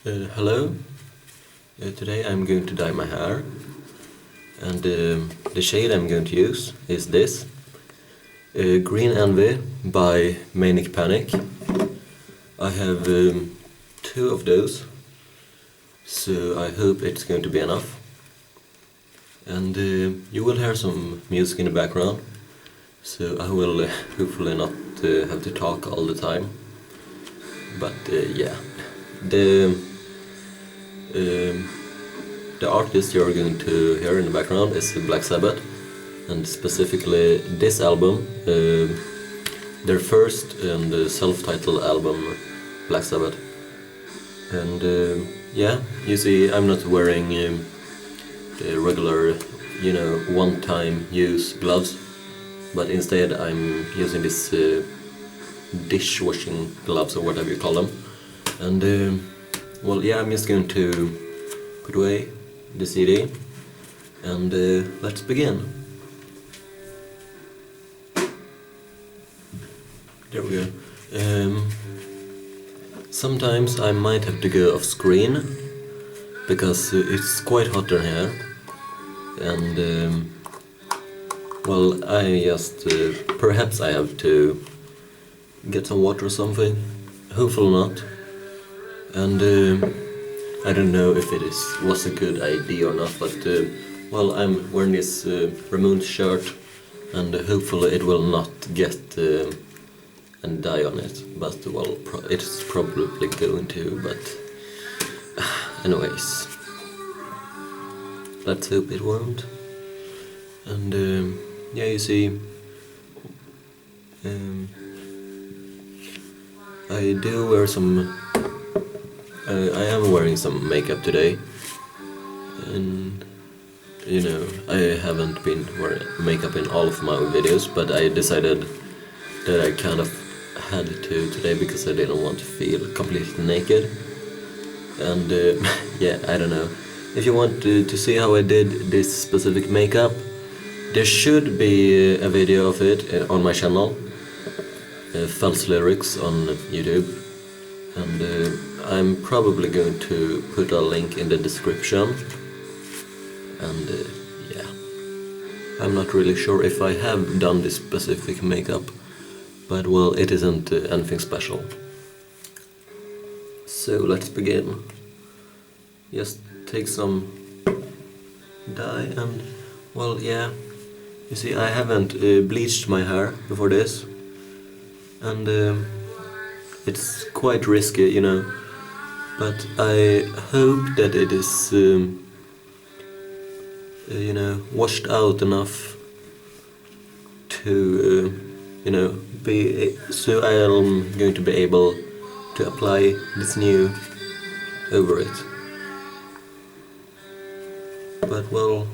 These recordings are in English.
Hello. Today I'm going to dye my hair, and the shade I'm going to use is this Green Envy by Manic Panic. I have two of those, so I hope it's going to be enough. And you will hear some music in the background, so I will hopefully not have to talk all the time. But yeah, the artist you're going to hear in the background is Black Sabbath, and specifically this album, their first and self-titled album, Black Sabbath. And yeah, you see, I'm not wearing the regular, one-time use gloves, but instead I'm using this dishwashing gloves or whatever you call them. And well, yeah, I'm just going to put away the CD and let's begin. There we go. Sometimes I might have to go off screen because it's quite hot in here, and well, I just perhaps I have to get some water or something. Hopefully not. And I don't know if it was a good idea or not, but well, I'm wearing this Ramones shirt, and hopefully it will not get and dye on it. But well, it's probably going to. But anyways, let's hope it won't. And yeah, you see, I do wear some. I am wearing some makeup today, and I haven't been wearing makeup in all of my videos, but I decided that I kind of had to today because I didn't want to feel completely naked. And yeah, I don't know. If you want to see how I did this specific makeup, there should be a video of it on my channel, Felz lyrics on YouTube, and I'm probably going to put a link in the description. And yeah, I'm not really sure if I have done this specific makeup, but well, it isn't anything special. So let's begin. Just take some dye and well, yeah, you see, I haven't bleached my hair before this, and it's quite risky, but I hope that it is washed out enough to be so I'm going to be able to apply this new over it. But well,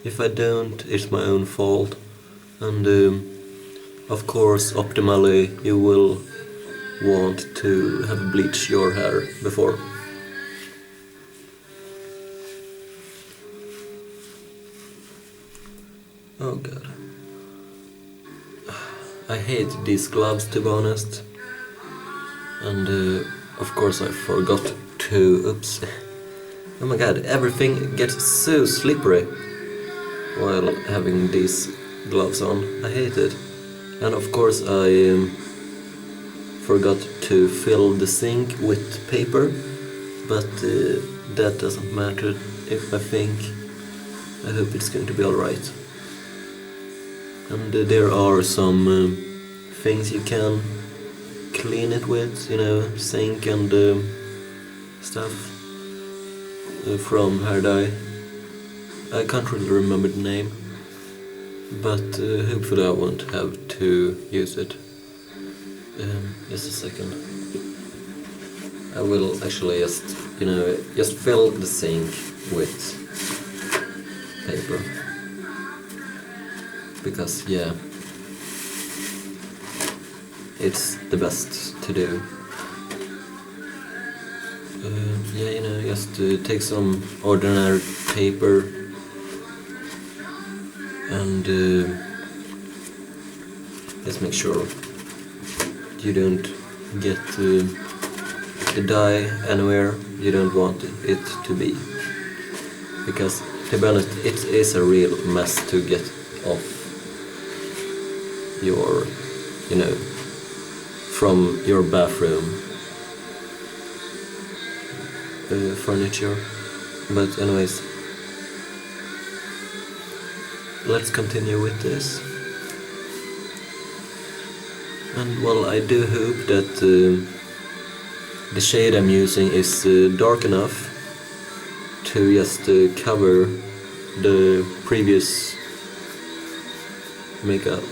if I don't, it's my own fault, and of course, optimally, you will want to have bleached your hair before. Oh god. I hate these gloves, to be honest. And of course I forgot to... oops. Oh my god, everything gets so slippery while having these gloves on. I hate it. And of course I forgot to fill the sink with paper, but that doesn't matter. If I hope it's going to be alright. And there are some things you can clean it with, sink and stuff from hair dye. I can't really remember the name, but hopefully I won't have to use it. Just a second. I will actually just fill the sink with paper. Because yeah, it's the best to do. Yeah, just take some ordinary paper and just make sure you don't get the dye anywhere you don't want it to be. Because, to be honest, it is a real mess to get off your, from your bathroom furniture. But anyways, let's continue with this. And well, I do hope that the shade I'm using is dark enough to just cover the previous makeup,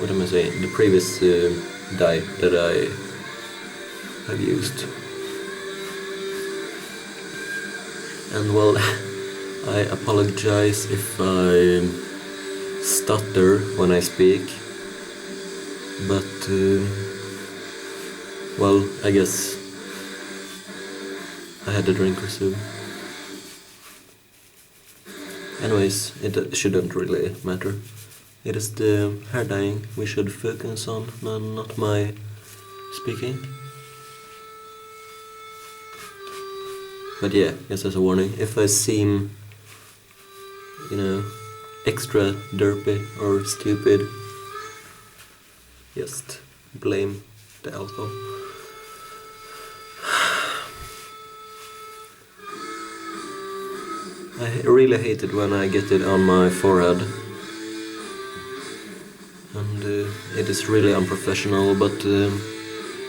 what am I saying, the previous dye that I have used. And well, I apologize if I stutter when I speak, but well, I guess I had a drink or so. Anyways, it shouldn't really matter. It is the hair dyeing we should focus on, not my speaking. But yeah, just as a warning, if I seem, extra derpy or stupid, just blame the alcohol. I really hate it when I get it on my forehead. And it is really unprofessional, but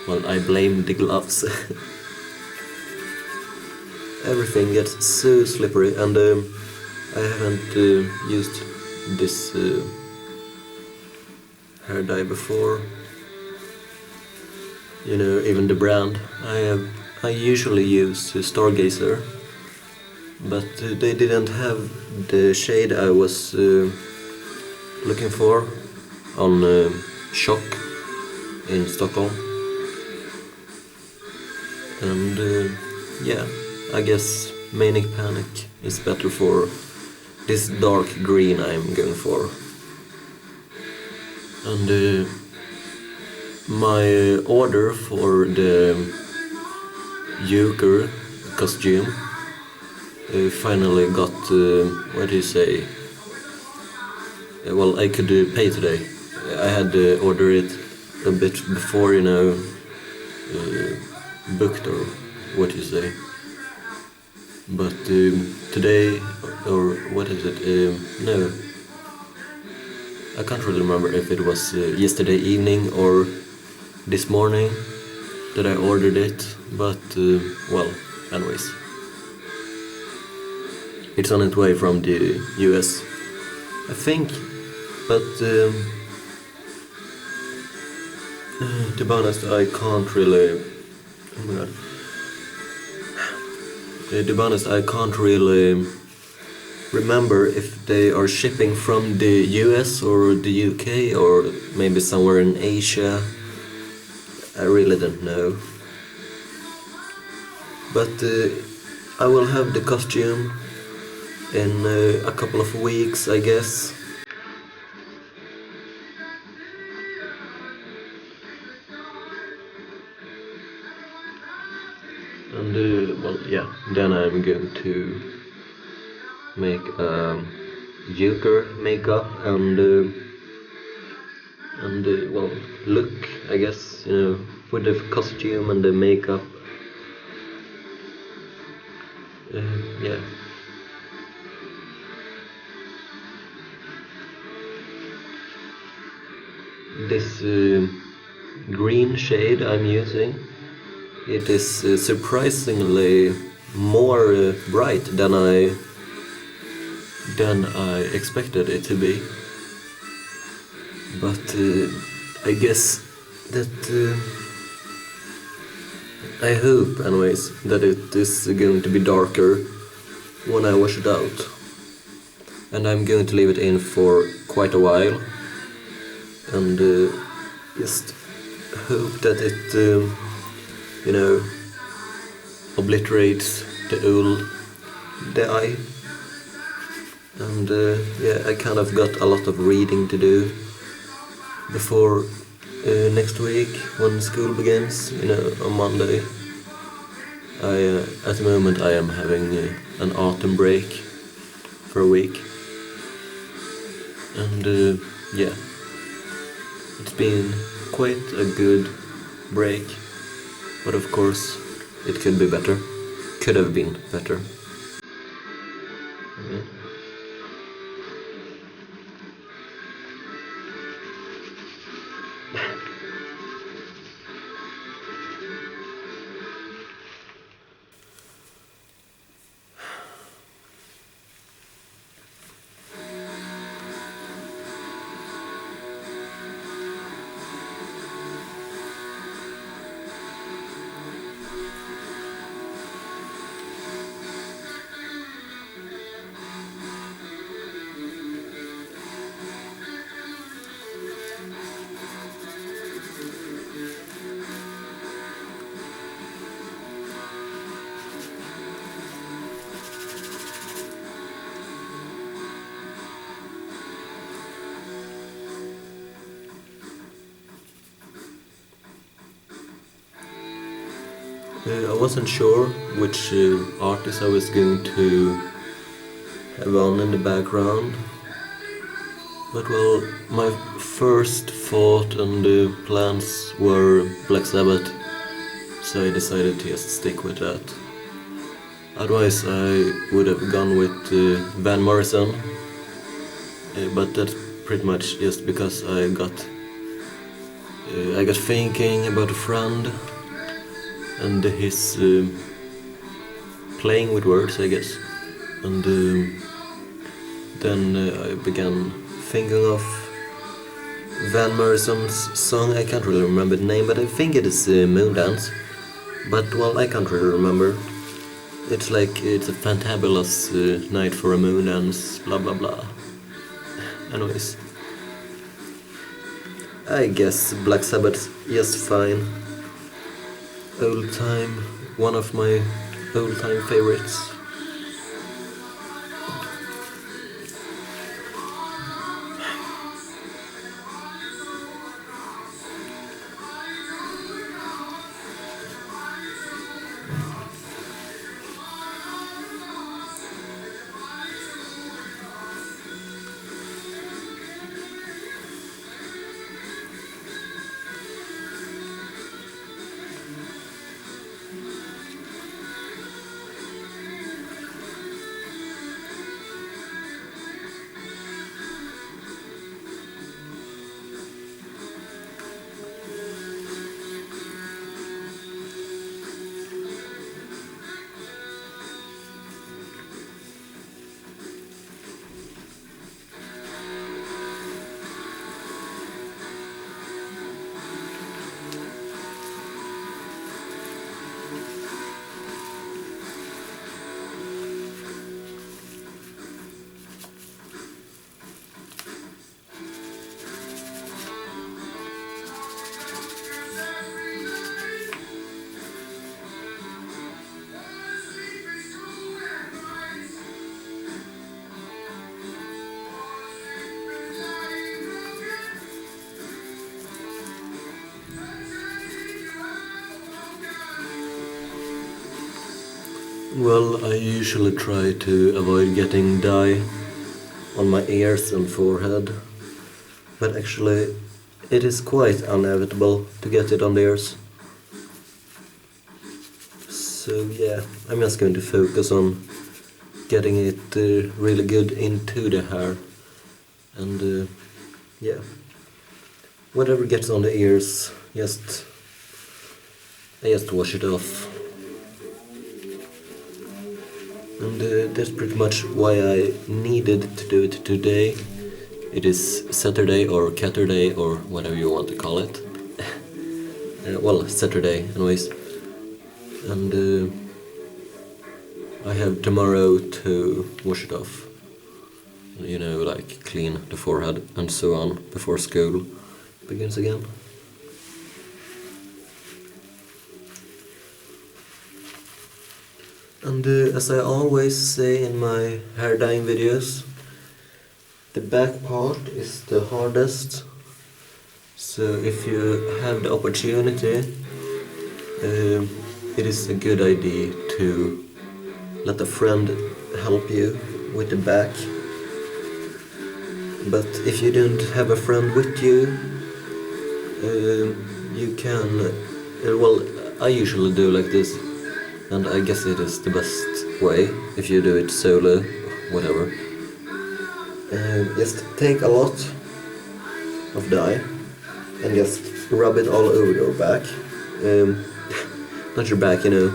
well, I blame the gloves. Everything gets so slippery, and I haven't used this hair dye before. Even the brand. I usually use Stargazer, but they didn't have the shade I was looking for on Shock in Stockholm. And yeah, I guess Manic Panic is better for this dark green I'm going for. And my order for the Joker costume finally got, what do you say? Well, I could pay today. I had ordered it a bit before, booked, or what do you say. But today, or what is it? No, I can't really remember if it was yesterday evening or this morning that I ordered it. But well, anyways, it's on its way from the US, I think. But to be honest, I can't really. Oh my god. To be honest, I can't really remember if they are shipping from the US or the UK or maybe somewhere in Asia. I really don't know. But I will have the costume in a couple of weeks, I guess. And well, yeah, then I'm going to make Joker makeup and well, look, I guess, with the costume and the makeup. Yeah. This green shade I'm using, it is surprisingly more bright than I expected it to be. But I guess that I hope, anyways, that it is going to be darker when I wash it out. And I'm going to leave it in for quite a while. And just hope that it, obliterates the old dye. And yeah, I kind of got a lot of reading to do before next week when school begins, on Monday. At the moment I am having an autumn break for a week, and yeah, it's been quite a good break, but of course it could be better, could have been better. Yeah. I wasn't sure which artist I was going to have on in the background, but well, my first thought and plans were Black Sabbath, so I decided to just stick with that. Otherwise I would have gone with Van Morrison, but that's pretty much just because I got thinking about a friend and his playing with words, I guess, and then I began thinking of Van Morrison's song. I can't really remember the name, but I think it is Moondance, but well, I can't really remember. It's like, it's a fantabulous night for a moondance, blah blah blah. Anyways, I guess Black Sabbath, yes, fine. Old time, one of my old time favorites. Well, I usually try to avoid getting dye on my ears and forehead, but actually it is quite inevitable to get it on the ears. So yeah, I'm just going to focus on getting it really good into the hair, and yeah, whatever gets on the ears, I just wash it off. And that's pretty much why I needed to do it today. It is Saturday or Catterday or whatever you want to call it. Well, Saturday anyways. And I have tomorrow to wash it off. You know, like clean the forehead and so on before school begins again. And as I always say in my hair dyeing videos, the back part is the hardest. So if you have the opportunity, it is a good idea to let a friend help you with the back. But if you don't have a friend with you, you can... well, I usually do like this, and I guess it is the best way if you do it solo, whatever. Just take a lot of dye and just rub it all over your back. Not your back, you know.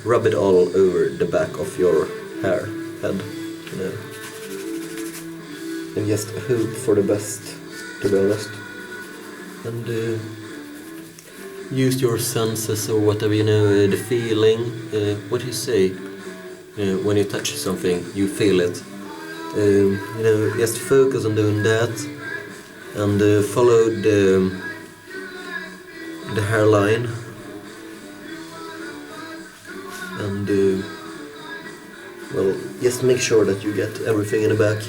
Rub it all over the back of your head, you know. And just hope for the best, to be honest. And use your senses or whatever, you know, the feeling. What do you say? When you touch something, you feel it. You know, just focus on doing that, and follow the hairline, and well, just make sure that you get everything in the back.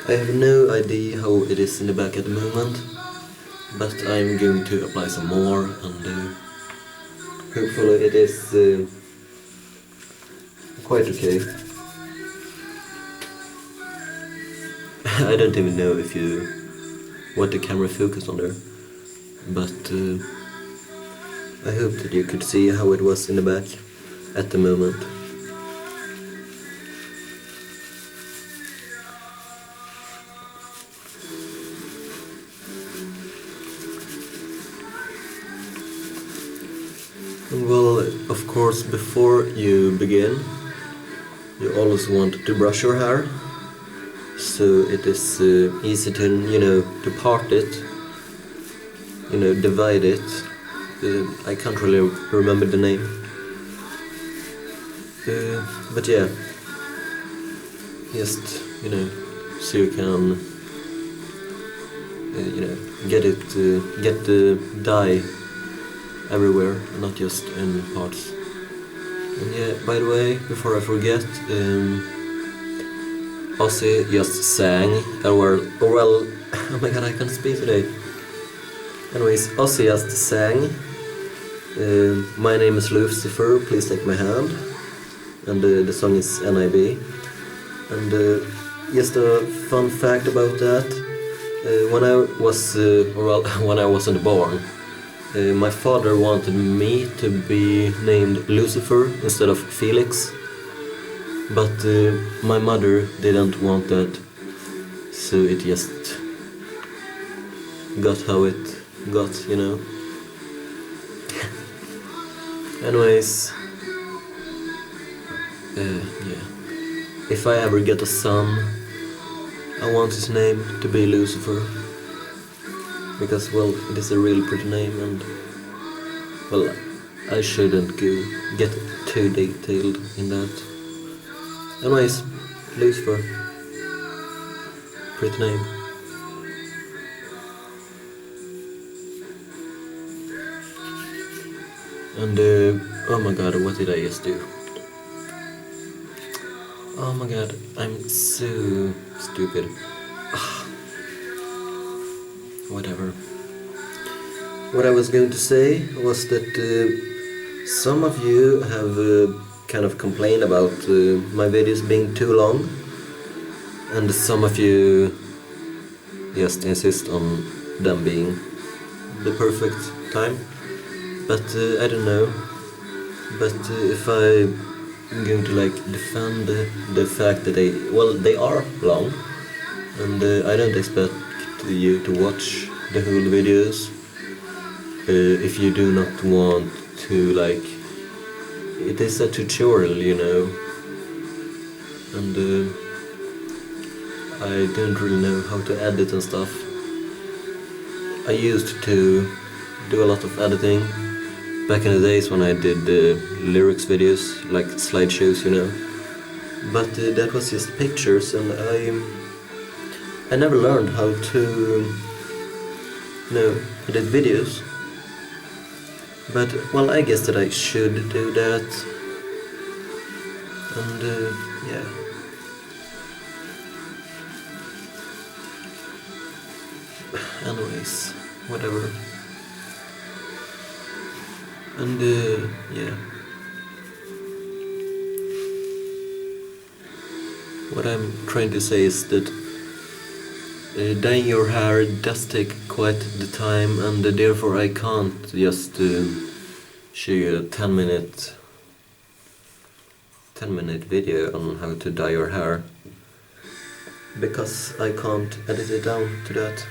I have no idea how it is in the back at the moment, but I'm going to apply some more, and hopefully it is quite okay. I don't even know if what the camera focused on there, but I hope that you could see how it was in the back at the moment. Well, of course, before you begin, you always want to brush your hair, so it is easy to, you know, to part it, you know, divide it. I can't really remember the name, but yeah, just, you know, so you can, you know, get the dye everywhere, not just in parts. And yeah, by the way, before I forget, Ozzy just sang, or well, oh my god, I can't speak today. Anyways, Ozzy just sang, My Name is Lucifer, Please Take My Hand, and the song is NIB. And just a fun fact about that, when I was, well, when I wasn't born, my father wanted me to be named Lucifer instead of Felix, but my mother didn't want that, so it just got how it got, you know. Anyways, yeah, if I ever get a son, I want his name to be Lucifer. Because, well, it is a really pretty name, and, well, I shouldn't get too detailed in that. Anyways, Lucifer, pretty name. And, oh my god, what did I just do? Oh my god, I'm so stupid. Whatever. What I was going to say was that some of you have kind of complained about my videos being too long, and some of you just insist on them being the perfect time. But I don't know. But if I'm going to like defend the fact that they are long, and I don't expect you to watch the whole videos if you do not want to, like, it is a tutorial, you know, and I don't really know how to edit and stuff. I used to do a lot of editing back in the days when I did lyrics videos, like slideshows, you know, but that was just pictures, and I never learned how to, you know, edit videos. But, well, I guess that I should do that. And, yeah. Anyways, whatever. And yeah, what I'm trying to say is that dyeing your hair does take quite the time, and therefore I can't just show you a 10-minute video on how to dye your hair, because I can't edit it down to that.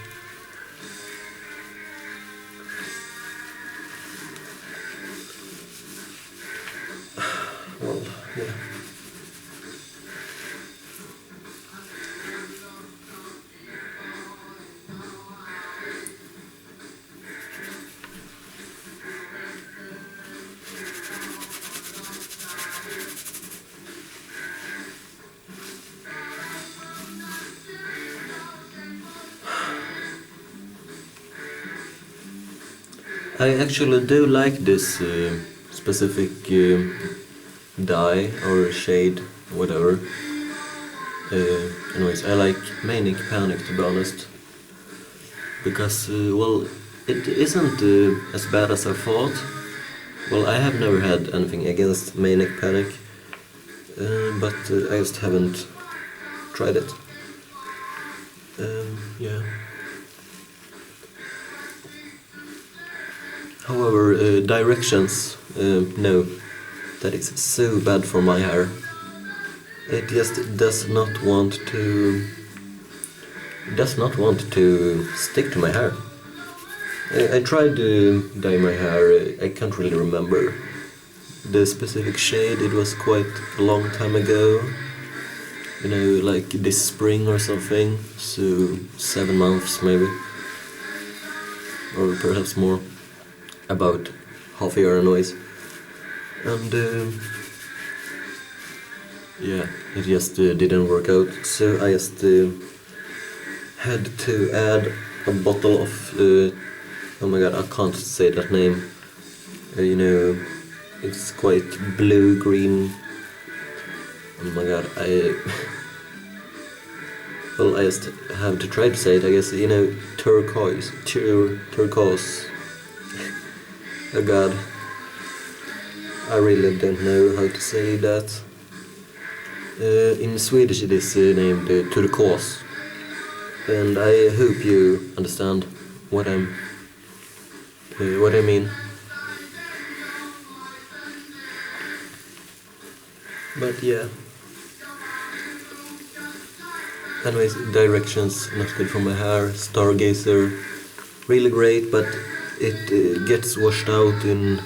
Well, yeah. I actually do like this specific dye or shade, whatever. Anyways, I like Manic Panic, to be honest, because well, it isn't as bad as I thought. Well, I have never had anything against Manic Panic, but I just haven't tried it. Yeah. However, directions, no, that is so bad for my hair. It just does not want to stick to my hair. I tried to dye my hair. I can't really remember the specific shade. It was quite a long time ago. You know, like this spring or something. So 7 months maybe, or perhaps more. About half a year anyways. And yeah, it just didn't work out, so I just had to add a bottle of oh my god, I can't say that name. You know, it's quite blue-green. Oh my god, well, I just have to try to say it, I guess. You know, turquoise. Oh god, I really don't know how to say that. In Swedish it is named turkos, and I hope you understand what I mean. But yeah. Anyways, directions not good for my hair. Stargazer, really great, but it gets washed out in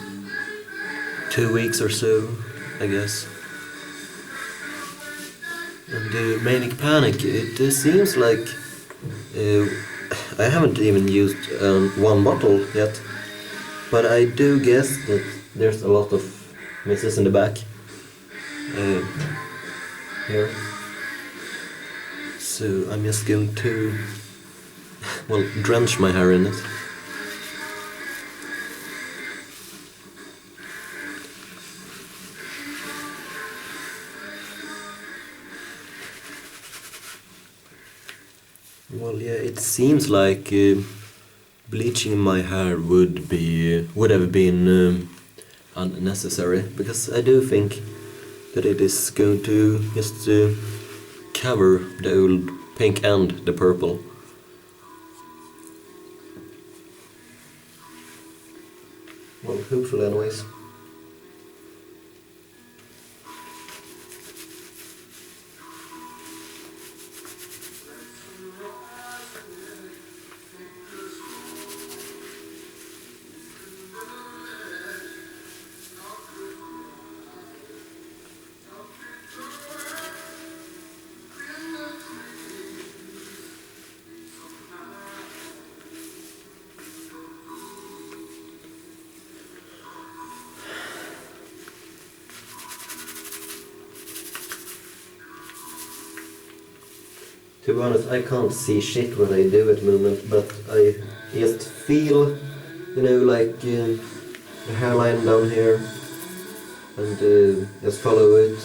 2 weeks or so, I guess. And Manic Panic, it seems like I haven't even used one bottle yet, but I do guess that there's a lot of misses in the back here. So I'm just going to, well, drench my hair in it. Well, yeah, it seems like bleaching my hair would have been unnecessary, because I do think that it is going to just cover the old pink and the purple. Well, hopefully anyways. To be honest, I can't see shit what I do at the moment, but I just feel, you know, like the hairline down here, and just follow it,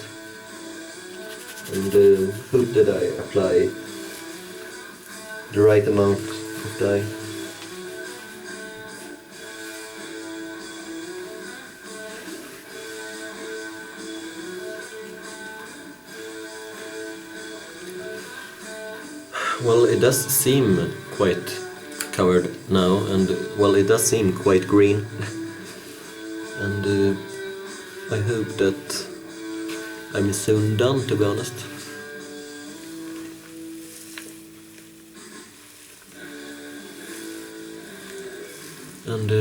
and hope that I apply the right amount of dye. Well, it does seem quite covered now, and well, it does seem quite green. And I hope that I'm soon done, to be honest. And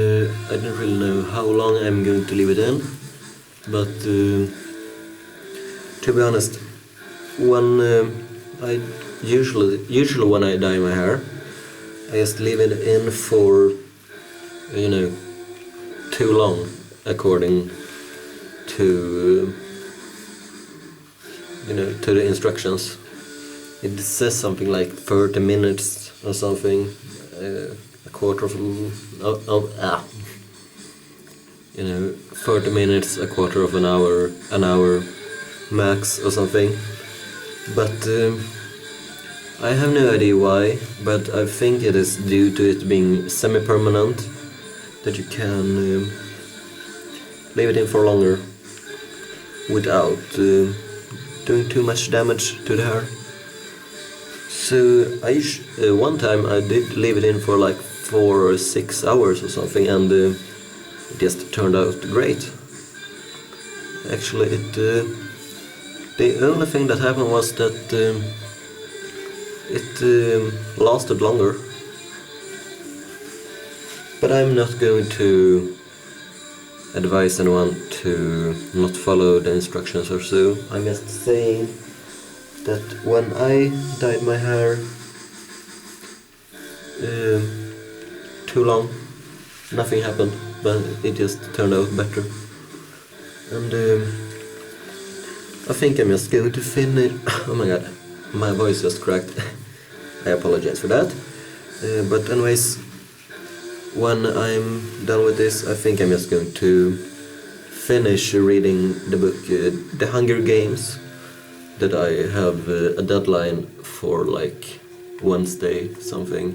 I don't really know how long I'm going to leave it in, but to be honest, when I usually when I dye my hair, I just leave it in for, you know, too long, according to to the instructions. It says something like 30 minutes or something, a quarter of 30 minutes, a quarter of an hour max or something. But I have no idea why, but I think it is due to it being semi-permanent, that you can leave it in for longer without doing too much damage to the hair. So one time I did leave it in for like 4 or 6 hours or something, and it just turned out great. Actually, the only thing that happened was that it lasted longer. But I'm not going to advise anyone to not follow the instructions or so. I'm just saying that when I dyed my hair too long, nothing happened, but it just turned out better. And I think I'm just going to finish. Oh my god, my voice just cracked. I apologize for that. But anyways, when I'm done with this, I think I'm just going to finish reading the book The Hunger Games, that I have a deadline for like Wednesday something.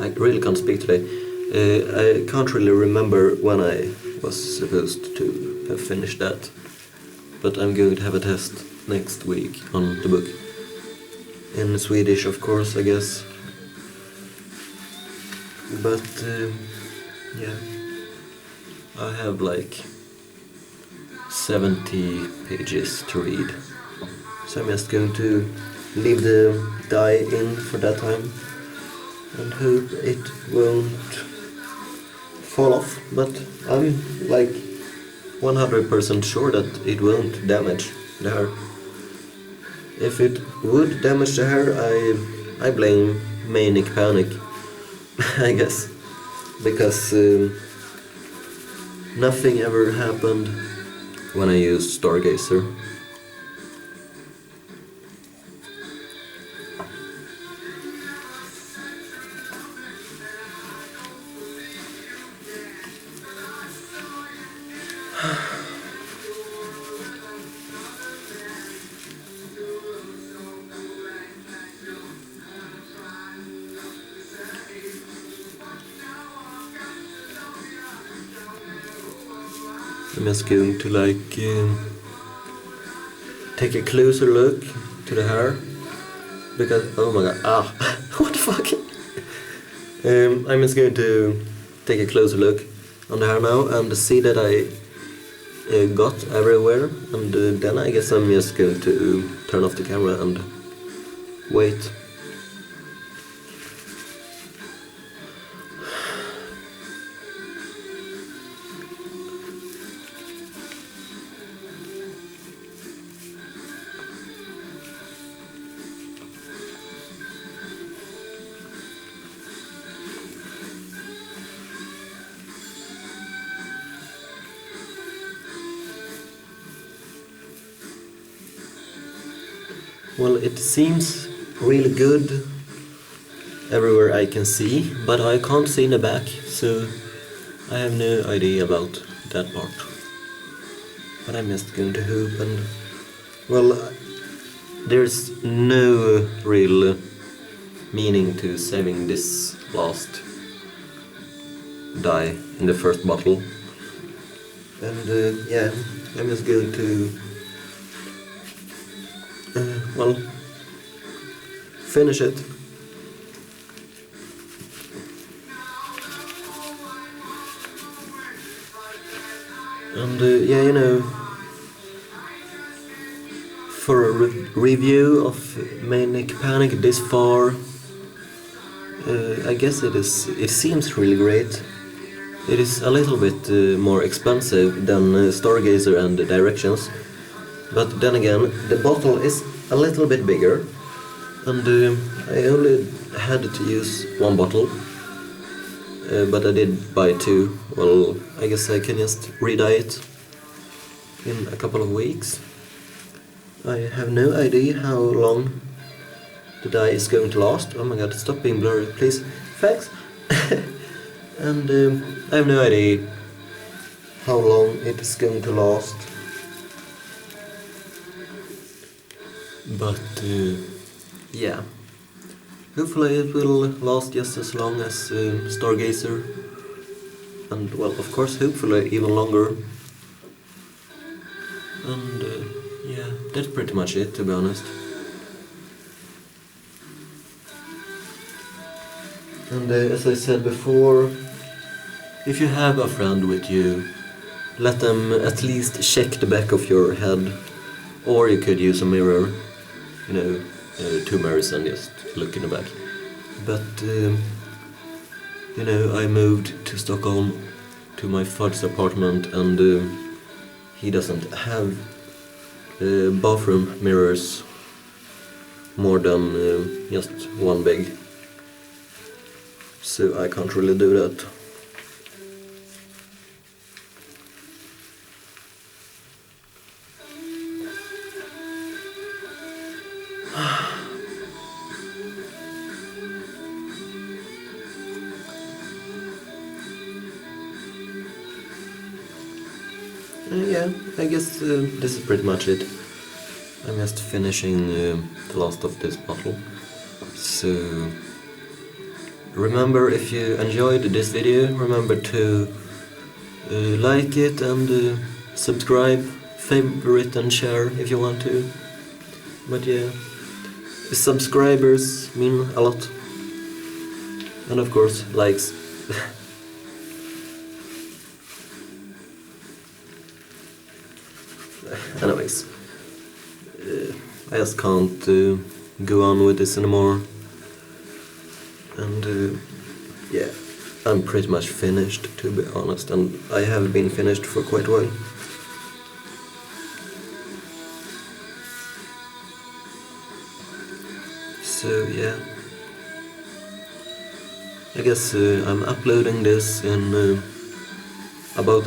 I really can't speak today. I can't really remember when I was supposed to have finished that, but I'm going to have a test next week on the book. In Swedish, of course, I guess. But yeah, I have like 70 pages to read, so I'm just going to leave the dye in for that time and hope it won't fall off. But I'm like 100% sure that it won't damage the hair. If it would damage the hair, I blame Manic Panic, I guess, because nothing ever happened when I used Stargazer. I'm just going to like take a closer look to the hair, because oh my god, what the fuck? I'm just going to take a closer look on the hair now and see that I got everywhere, and then I guess I'm just going to turn off the camera and wait. Well, it seems really good everywhere I can see, but I can't see in the back, so I have no idea about that part. But I'm just going to hope, and well, there's no real meaning to saving this last dye in the first bottle. And yeah, I'm just going to well, finish it. And yeah, you know, for a review of Manic Panic this far, I guess it seems really great. It is a little bit more expensive than Stargazer and Directions, but then again, the bottle is a little bit bigger, and I only had to use one bottle, but I did buy two. Well, I guess I can just re-dye it in a couple of weeks. I have no idea how long the dye is going to last. Oh my god, stop being blurry, please. Thanks. And I have no idea how long it is going to last. But yeah, hopefully it will last just as long as Stargazer, and well, of course, hopefully even longer. And yeah, that's pretty much it, to be honest. And as I said before, if you have a friend with you, let them at least check the back of your head, or you could use a mirror, you know, 2 mirrors and just look in the back. But you know, I moved to Stockholm to my father's apartment, and he doesn't have bathroom mirrors more than just one big, so I can't really do that. Yeah, I guess this is pretty much it. I'm just finishing the last of this bottle. So remember, if you enjoyed this video, remember to like it and subscribe, favorite and share if you want to. But yeah, subscribers mean a lot. And of course, likes. Anyways, I just can't go on with this anymore. And yeah, I'm pretty much finished, to be honest, and I have been finished for quite a while. So yeah, I guess I'm uploading this in about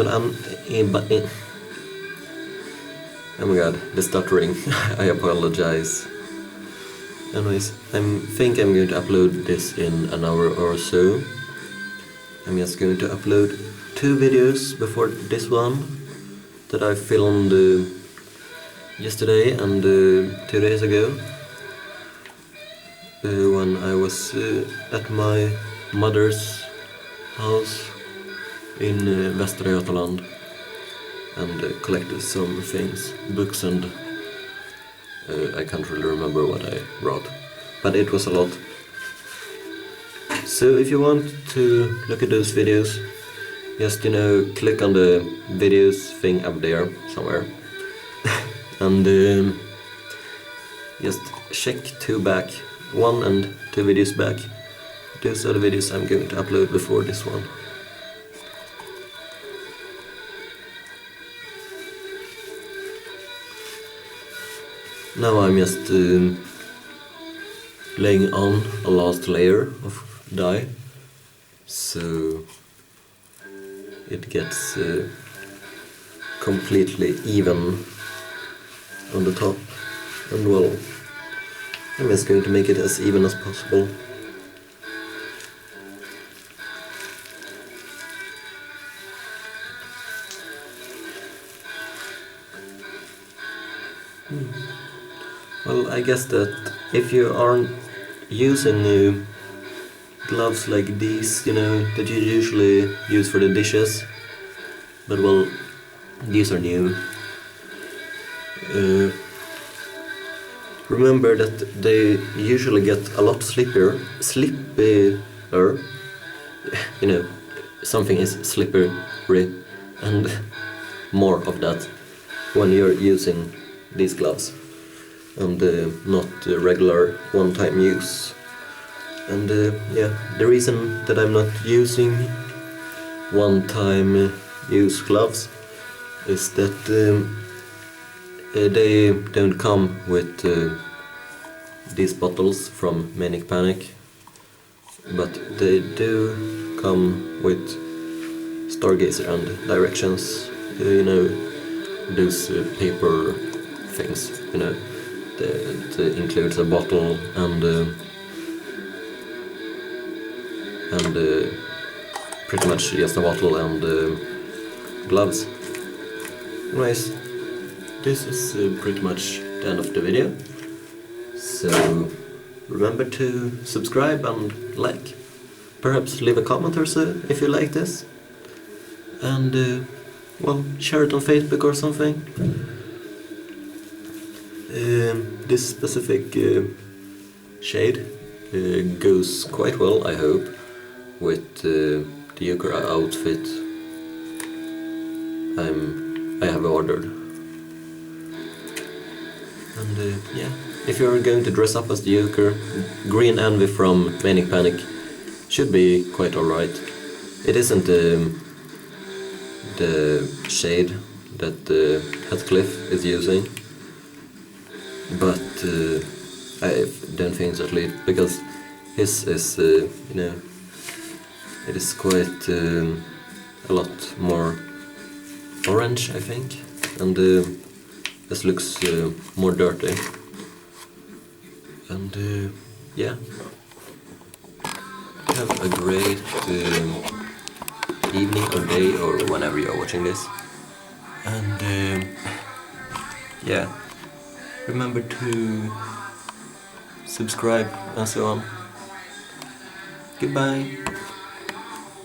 oh my god, the stuttering. I apologize. Anyways, I think I'm going to upload this in an hour or so. I'm just going to upload 2 videos before this one that I filmed yesterday and 2 days ago, when I was at my mother's house in Västra Götaland and collected some things, books, and I can't really remember what I brought, but it was a lot. So if you want to look at those videos, just, you know, click on the videos thing up there somewhere and just check 2 back, 1 and 2 videos back. Those are the videos I'm going to upload before this one. Now I'm just laying on a last layer of dye, so it gets completely even on the top, and well, I'm just going to make it as even as possible. Well, I guess that if you aren't using gloves like these, you know, that you usually use for the dishes, but well, these are new. remember that they usually get a lot slippier, you know, something is slippery, and more of that when you're using these gloves, and not regular one-time use. And yeah, the reason that I'm not using one-time use gloves is that they don't come with these bottles from Manic Panic, but they do come with Stargazer and directions, you know, those paper things, you know, that includes a bottle and pretty much just a bottle and gloves. Anyways, this is pretty much the end of the video, so remember to subscribe and like, perhaps leave a comment or so if you like this, and well, share it on Facebook or something. This specific shade goes quite well, I hope, with the euchre outfit I have ordered. And yeah, if you're going to dress up as the euchre, Green Envy from Manic Panic should be quite alright. It isn't the shade that Heathcliff is using, but I don't think so, at least, because his is, you know, it is quite a lot more orange, I think, and this looks more dirty. And yeah, have a great evening or day or whenever you're watching this, and yeah, remember to subscribe and so on. Goodbye.